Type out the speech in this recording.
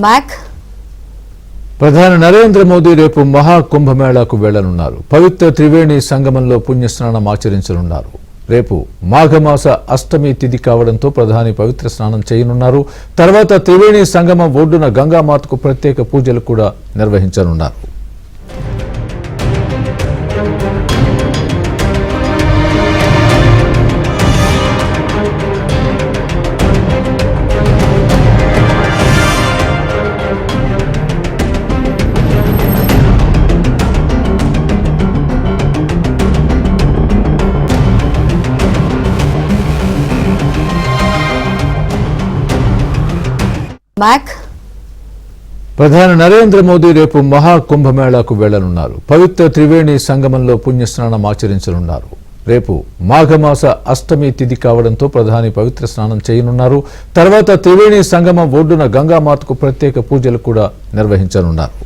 Mac ప్రధాని నరేంద్ర మోదీ రేపు మహాకుంభమేళాకు వెళ్లనున్నారు. పవిత్ర త్రివేణి సంగమంలో పుణ్యస్నానం ఆచరించనున్నారు. రేపు మాఘమాస అష్టమి తిథి కావడంతో ప్రధాని పవిత్ర స్నానం చేయనున్నారు. తర్వాత త్రివేణి సంగమం ఒడ్డున గంగామాతకు ప్రత్యేక పూజలు కూడా నిర్వహించనున్నారు. మ్యాక్ ప్రధాని నరేంద్ర మోదీ రేపు మహాకుంభమేళాకు వెళ్లనున్నారు. పవిత్ర త్రివేణి సంగమంలో పుణ్యస్నానం ఆచరించనున్నారు. రేపు మాఘమాస అష్టమి తిథి కావడంతో ప్రధాని పవిత్ర స్నానం చేయనున్నారు. తర్వాత త్రివేణి సంగమం ఒడ్డున గంగామాతకు ప్రత్యేక పూజలు కూడా నిర్వహించనున్నారు.